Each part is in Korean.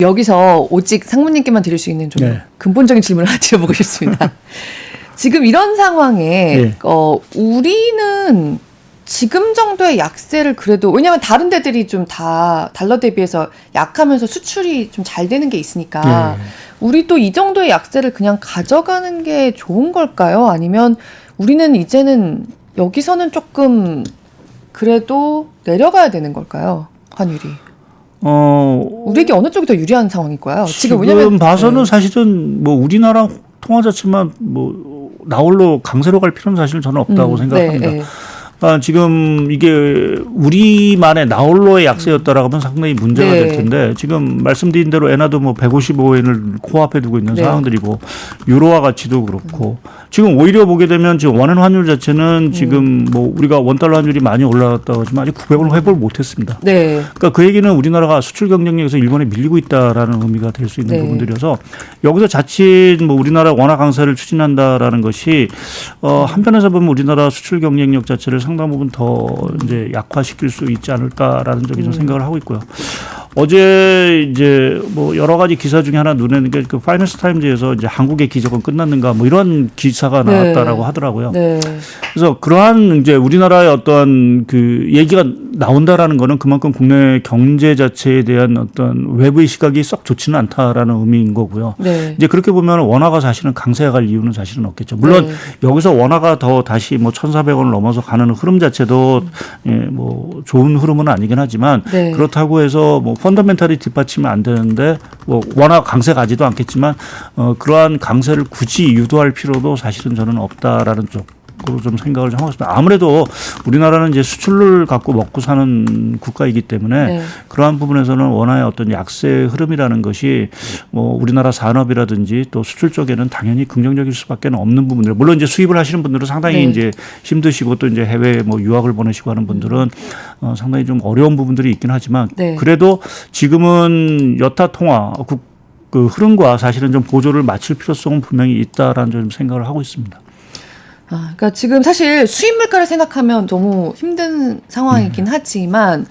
여기서 오직 상무님께만 드릴 수 있는 좀 네. 근본적인 질문을 하나 드려보고 싶습니다. 지금 이런 상황에 네. 우리는 지금 정도의 약세를 그래도 왜냐하면 다른 데들이 좀 다 달러 대비해서 약하면서 수출이 좀 잘 되는 게 있으니까 네. 우리도 이 정도의 약세를 그냥 가져가는 게 좋은 걸까요? 아니면 우리는 이제는 여기서는 조금 그래도 내려가야 되는 걸까요? 환율이. 우리에게 어느 쪽이 더 유리한 상황일까요? 지금 왜냐면 봐서는 네. 사실은 뭐 우리나라 통화 자체만 뭐 나홀로 강세로 갈 필요는 사실 저는 없다고 생각합니다. 네. 그러니까 지금 이게 우리만의 나홀로의 약세였다라고 하면 상당히 문제가 네. 될 텐데 지금 말씀드린 대로 엔화도 뭐 155엔을 코앞에 두고 있는 네. 상황들이고 유로화 가치도 그렇고 지금 오히려 보게 되면 지금 원화 환율 자체는 지금 뭐 우리가 원달러 환율이 많이 올라갔다고 하지만 아직 900을 회복을 못했습니다. 네. 그러니까 그 얘기는 우리나라가 수출 경쟁력에서 일본에 밀리고 있다라는 의미가 될 수 있는 네. 부분들이어서 여기서 자칫 뭐 우리나라 원화 강세를 추진한다라는 것이 한편에서 보면 우리나라 수출 경쟁력 자체를 상당 부분 더 이제 약화시킬 수 있지 않을까라는 쪽이 좀 생각을 하고 있고요. 어제 이제 뭐 여러 가지 기사 중에 하나 눈에 있는 게 그 파이낸스 타임즈에서 이제 한국의 기적은 끝났는가 뭐 이런 기사가 나왔다라고 하더라고요. 네. 그래서 그러한 이제 우리나라의 어떤 그 얘기가 나온다라는 거는 그만큼 국내 경제 자체에 대한 어떤 외부의 시각이 썩 좋지는 않다라는 의미인 거고요. 네. 이제 그렇게 보면 원화가 사실은 강세가 갈 이유는 사실은 없겠죠. 물론 네. 여기서 원화가 더 다시 뭐 1,400원을 넘어서 가는 흐름 자체도 예, 뭐 좋은 흐름은 아니긴 하지만 네. 그렇다고 해서 뭐 펀더멘탈이 뒷받치면 안 되는데 뭐 원화 강세 가지도 않겠지만 그러한 강세를 굳이 유도할 필요도 사실은 저는 없다라는 쪽으로 좀 생각을 좀 하고 있습니다. 아무래도 우리나라는 이제 수출을 갖고 먹고 사는 국가이기 때문에 네. 그러한 부분에서는 원화의 어떤 약세 흐름이라는 것이 뭐 우리나라 산업이라든지 또 수출 쪽에는 당연히 긍정적일 수밖에 없는 부분들. 물론 이제 수입을 하시는 분들은 상당히 네. 이제 힘드시고 또 이제 해외 뭐 유학을 보내시고 하는 분들은 상당히 좀 어려운 부분들이 있긴 하지만 네. 그래도 지금은 여타 통화 그 흐름과 사실은 좀 보조를 맞출 필요성은 분명히 있다라는 좀 생각을 하고 있습니다. 그러니까 지금 사실 수입 물가를 생각하면 너무 힘든 상황이긴 하지만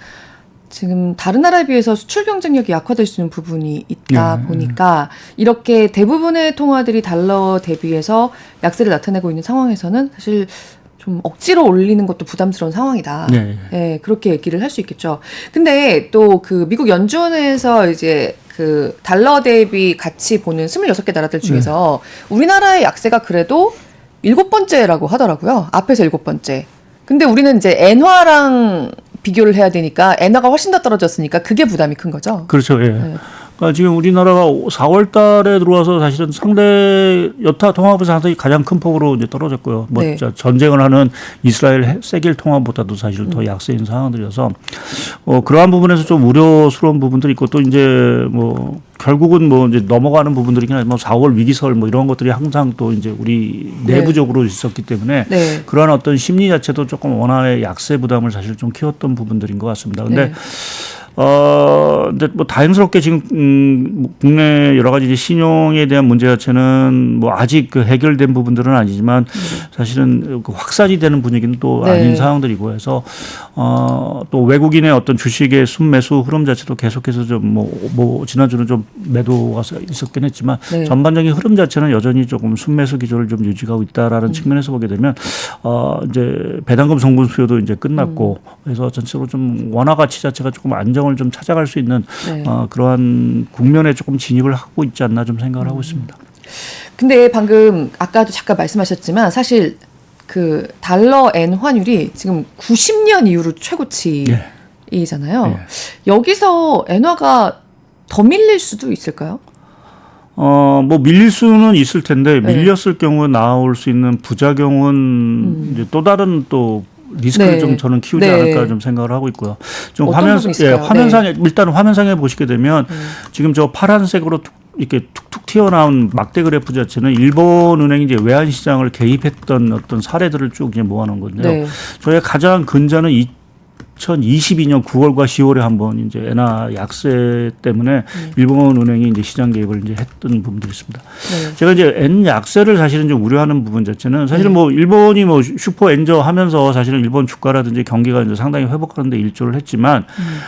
지금 다른 나라에 비해서 수출 경쟁력이 약화될 수 있는 부분이 있다 보니까 이렇게 대부분의 통화들이 달러 대비해서 약세를 나타내고 있는 상황에서는 사실 좀 억지로 올리는 것도 부담스러운 상황이다. 네. 네, 그렇게 얘기를 할 수 있겠죠. 근데 또 그 미국 연준에서 이제 그 달러 대비 같이 보는 26개 나라들 중에서 우리나라의 약세가 그래도 7번째라고 하더라고요. 앞에서 7번째. 근데 우리는 이제 엔화랑 비교를 해야 되니까 엔화가 훨씬 더 떨어졌으니까 그게 부담이 큰 거죠. 그렇죠. 예. 네. 그러니까 지금 우리나라가 4월 달에 들어와서 사실은 상대 여타 통화에서 상당히 가장 큰 폭으로 이제 떨어졌고요. 뭐 네. 전쟁을 하는 이스라엘 세계 통화보다도 사실 더 약세인 상황들이어서 그러한 부분에서 좀 우려스러운 부분들이 있고 또 이제 뭐 결국은 뭐 이제 넘어가는 부분들이긴 하지만 4월 위기설 뭐 이런 것들이 항상 또 이제 우리 내부적으로 있었기 때문에 네. 그러한 어떤 심리 자체도 조금 원화의 약세 부담을 사실 좀 키웠던 부분들인 것 같습니다. 근데 네. 근데 뭐 다행스럽게 지금 국내 여러 가지 이제 신용에 대한 문제 자체는 뭐 아직 그 해결된 부분들은 아니지만 사실은 그 확산이 되는 분위기는 또 네. 아닌 상황들이고 해서 또 외국인의 어떤 주식의 순매수 흐름 자체도 계속해서 좀 뭐 지난주는 좀 매도가 있었긴 했지만 네. 전반적인 흐름 자체는 여전히 조금 순매수 기조를 좀 유지하고 있다라는 측면에서 보게 되면 이제 배당금 송금 수요도 이제 끝났고 그래서 전체적으로 좀 원화 가치 자체가 조금 안정을 좀 찾아갈 수 있는 네. 그러한 국면에 조금 진입을 하고 있지 않나 좀 생각을 하고 있습니다. 근데 방금 아까도 잠깐 말씀하셨지만 사실 그 달러 엔 환율이 지금 90년 이후로 최고치이잖아요. 네. 여기서 엔화가 더 밀릴 수도 있을까요? 뭐 밀릴 수는 있을 텐데 네. 밀렸을 경우에 나올 수 있는 부작용은 이제 또 다른 또 리스크를 네. 좀 저는 키우지 네. 않을까 좀 생각을 하고 있고요. 좀 어떤 부분이 있을까요? 화면상에 일단 화면상에 보시게 되면 지금 저 파란색으로 이렇게 툭툭 튀어나온 막대 그래프 자체는 일본 은행이 이제 외환 시장을 개입했던 어떤 사례들을 쭉 이제 모아놓은 건데요. 네. 저희가 가장 근자는 2022년 9월과 10월에 한번 이제 엔화 약세 때문에 일본 은행이 이제 시장 개입을 이제 했던 부분들이 있습니다. 네. 제가 이제 엔 약세를 사실은 좀 우려하는 부분 자체는 사실은 뭐 일본이 뭐 슈퍼 엔저 하면서 사실은 일본 주가라든지 경기가 이제 상당히 회복하는 데 일조를 했지만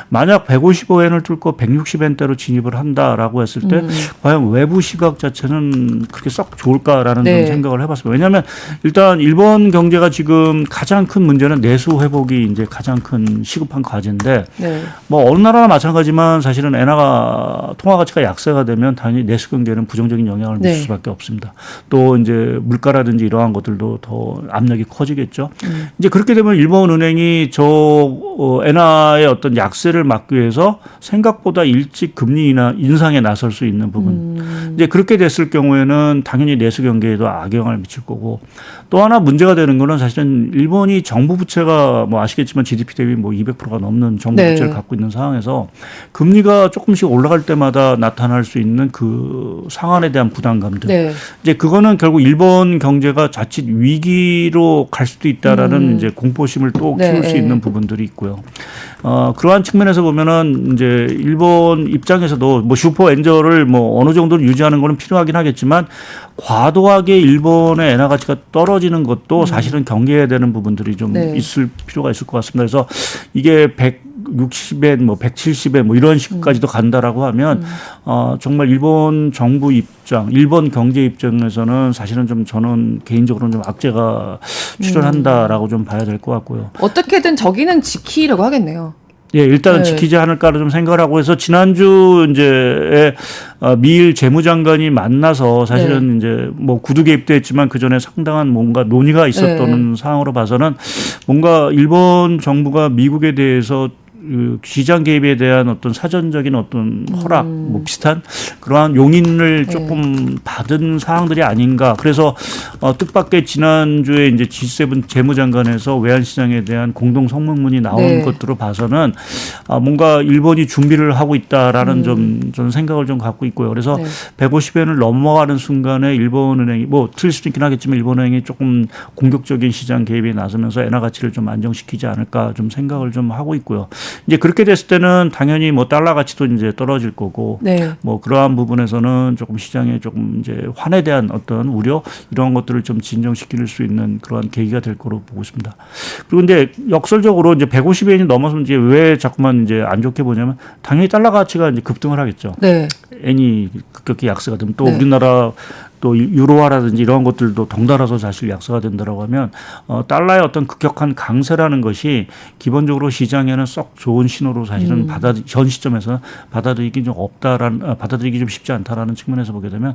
만약 155엔을 뚫고 160엔대로 진입을 한다라고 했을 때 과연 외부 시각 자체는 그렇게 썩 좋을까라는 네. 좀 생각을 해봤습니다. 왜냐하면 일단 일본 경제가 지금 가장 큰 문제는 내수 회복이 이제 가장 큰 시급한 과제인데 네. 뭐 어느 나라나 마찬가지지만 사실은 엔화가 통화 가치가 약세가 되면 당연히 내수 경제는 부정적인 영향을 미칠 네. 수밖에 없습니다. 또 이제 물가라든지 이러한 것들도 더 압력이 커지겠죠. 이제 그렇게 되면 일본 은행이 저 엔화의 어떤 약세를 막기 위해서 생각보다 일찍 금리 인상에 나설 수 있는 부분. 이제 그렇게 됐을 경우에는 당연히 내수 경제에도 악영향을 미칠 거고 또 하나 문제가 되는 거는 사실은 일본이 정부 부채가 뭐 아시겠지만 GDP 대비 뭐 200%가 넘는 정부 네. 부채를 갖고 있는 상황에서 금리가 조금씩 올라갈 때마다 나타날 수 있는 그 상한에 대한 부담감들. 네. 이제 그거는 결국 일본 경제가 자칫 위기로 갈 수도 있다라는 이제 공포심을 또 키울 네. 수 있는 부분들이 있고요. 그러한 측면에서 보면은 이제 일본 입장에서도 뭐 슈퍼 엔저를 뭐 어느 정도는 유지하는 거는 필요하긴 하겠지만 과도하게 일본의 엔화 가치가 떨어지는 것도 사실은 경계해야 되는 부분들이 좀 네. 있을 필요가 있을 것 같습니다. 그래서 이게 160엔, 뭐 170엔 뭐 이런 식까지도 간다라고 하면 정말 일본 정부 입장, 일본 경제 입장에서는 사실은 좀 저는 개인적으로는 좀 악재가 출현한다라고 좀 봐야 될 것 같고요. 어떻게든 저기는 지키려고 하겠네요. 예, 일단은 네. 지키지 않을까를 좀 생각을 하고 해서 지난주 이제 미일 재무장관이 만나서 사실은 이제 뭐 구두 개입도 했지만 그 전에 상당한 뭔가 논의가 있었던 상황으로 봐서는 뭔가 일본 정부가 미국에 대해서 그 시장 개입에 대한 어떤 사전적인 어떤 허락 뭐 비슷한 그러한 용인을 조금 받은 사항들이 아닌가. 그래서 뜻밖의 지난주에 이제 G7 재무장관에서 외환시장에 대한 공동 성명문이 나온 네. 것들로 봐서는 뭔가 일본이 준비를 하고 있다라는 좀 저는 생각을 좀 갖고 있고요. 그래서 네. 150엔을 넘어가는 순간에 일본은행이 뭐 틀릴 수도 있긴 하겠지만 일본은행이 조금 공격적인 시장 개입에 나서면서 엔화 가치를 좀 안정시키지 않을까 좀 생각을 좀 하고 있고요. 이제 그렇게 됐을 때는 당연히 뭐 달러 가치도 이제 떨어질 거고 네. 뭐 그러한 부분에서는 조금 시장에 조금 이제 환에 대한 어떤 우려 이런 것들을 좀 진정시킬 수 있는 그러한 계기가 될 거로 보고 있습니다. 그리고 이제 역설적으로 이제 150엔이 넘어서면 이제 왜 자꾸만 이제 안 좋게 보냐면 당연히 달러 가치가 이제 급등을 하겠죠. 네. 엔이 급격히 약세가 되면 또 네. 우리나라 또 유로화라든지 이런 것들도 덩달아서 사실 약세가 된다라고 하면 달러의 어떤 급격한 강세라는 것이 기본적으로 시장에는 썩 좋은 신호로 사실은 현 시점에서 받아들이기 좀 받아들이기 좀 쉽지 않다라는 측면에서 보게 되면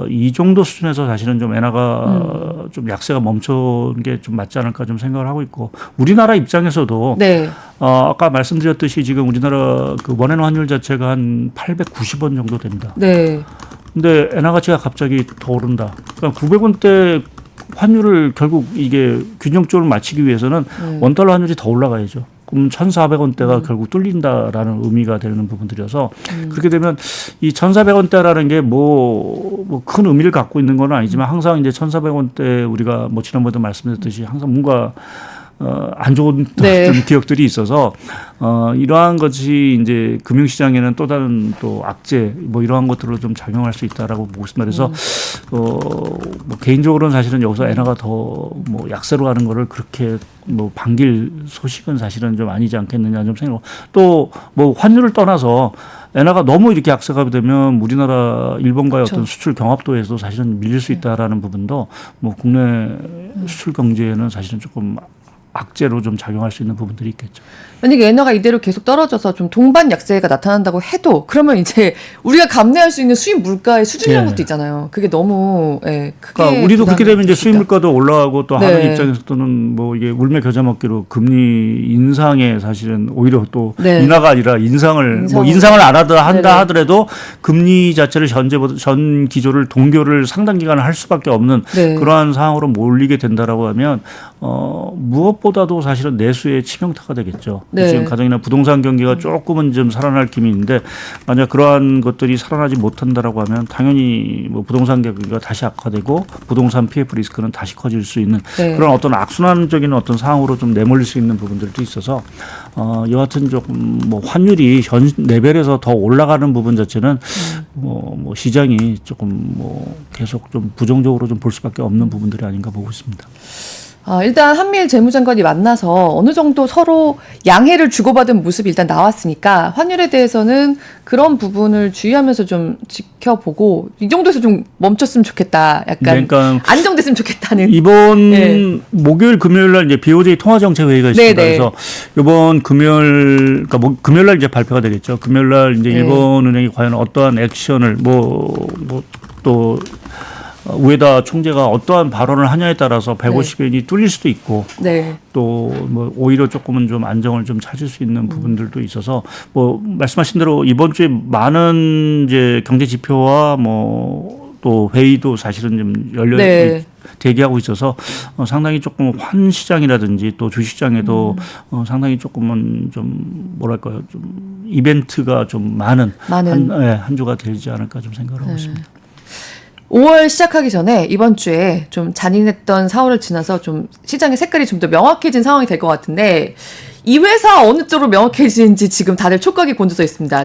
이 정도 수준에서 사실은 좀 엔화가 좀 약세가 멈춘 게 좀 맞지 않을까 좀 생각을 하고 있고 우리나라 입장에서도 네. 아까 말씀드렸듯이 지금 우리나라 그 원화는 환율 자체가 한 890원 정도 됩니다. 네. 근데 엔화 가치가 갑자기 더 오른다. 그러니까 900원대 환율을 결국 이게 균형적으로 맞추기 위해서는 원달러 환율이 더 올라가야죠. 그럼 1,400원대가 결국 뚫린다라는 의미가 되는 부분들이어서 그렇게 되면 이 1,400원대라는 게 뭐 큰 의미를 갖고 있는 건 아니지만 항상 이제 1,400원대 우리가 뭐 지난번에도 말씀드렸듯이 항상 뭔가 안 좋은 네. 기억들이 있어서 이러한 것이 이제 금융시장에는 또 다른 또 악재 뭐 이러한 것들로 좀 작용할 수 있다라고 보고 있습니다. 그래서 뭐 개인적으로는 사실은 여기서 엔화가 더 뭐 약세로 가는 거를 그렇게 뭐 반길 소식은 사실은 좀 아니지 않겠느냐 좀 생각하고 또 뭐 환율을 떠나서 엔화가 너무 이렇게 약세가 되면 우리나라 일본과의 그렇죠. 어떤 수출 경합도에서도 사실은 밀릴 수 있다라는 부분도 뭐 국내 수출 경제에는 사실은 조금 악재로 좀 작용할 수 있는 부분들이 있겠죠. 만약에 엔화가 이대로 계속 떨어져서 좀 동반 약세가 나타난다고 해도 그러면 이제 우리가 감내할 수 있는 수입 물가의 수준이라는 예. 것도 있잖아요. 그게 너무 크게 그러니까 우리도 그렇게 되면 이제 수입 물가도 올라가고 또 네. 하는 입장에서는 뭐 이게 울며 겨자 먹기로 금리 인상에 사실은 오히려 또 네. 인하가 아니라 뭐 인상을 안 한다 네네. 하더라도 금리 자체를 전 기조를 동결을 상당 기간 할 수밖에 없는 네. 그러한 상황으로 몰리게 된다라고 하면 무엇보다 무엇보다도 사실은 내수의 치명타가 되겠죠. 네. 지금 가정이나 부동산 경기가 조금은 좀 살아날 기미 있는데 만약 그러한 것들이 살아나지 못한다라고 하면 당연히 뭐 부동산 경기가 다시 악화되고 부동산 PF 리스크는 다시 커질 수 있는 네. 그런 어떤 악순환적인 어떤 상황으로 좀 내몰릴 수 있는 부분들도 있어서 여하튼 조금 뭐 환율이 현 레벨에서 더 올라가는 부분 자체는 뭐 시장이 조금 뭐 계속 좀 부정적으로 좀 볼 수밖에 없는 부분들이 아닌가 보고 있습니다. 일단 한미일 재무장관이 만나서 어느 정도 서로 양해를 주고받은 모습이 일단 나왔으니까 환율에 대해서는 그런 부분을 주의하면서 좀 지켜보고 이 정도에서 좀 멈췄으면 좋겠다. 약간 그러니까 안정됐으면 좋겠다는. 이번 네. 목요일 금요일 날 이제 BOJ 통화정책회의가 있습니다. 네네. 그래서 이번 금요일 그러니까 금요일 날 이제 발표가 되겠죠. 금요일 날 이제 네. 일본은행이 과연 어떠한 액션을 또 우에다 총재가 어떠한 발언을 하냐에 따라서 150엔이 뚫릴 수도 있고 네. 또 뭐 오히려 조금은 좀 안정을 좀 찾을 수 있는 부분들도 있어서 뭐 말씀하신 대로 이번 주에 많은 이제 경제 지표와 뭐 또 회의도 사실은 좀 열려 네. 대기하고 있어서 상당히 조금 환 시장이라든지 또 주식시장에도 상당히 조금은 좀 뭐랄까요 좀 이벤트가 좀 많은 한 주가 되지 않을까 좀 생각을 하고 있습니다. 5월 시작하기 전에 이번 주에 좀 잔인했던 4월을 지나서 좀 시장의 색깔이 좀 더 명확해진 상황이 될 것 같은데 이 회사 어느 쪽으로 명확해지는지 지금 다들 촉각이 곤두서 있습니다.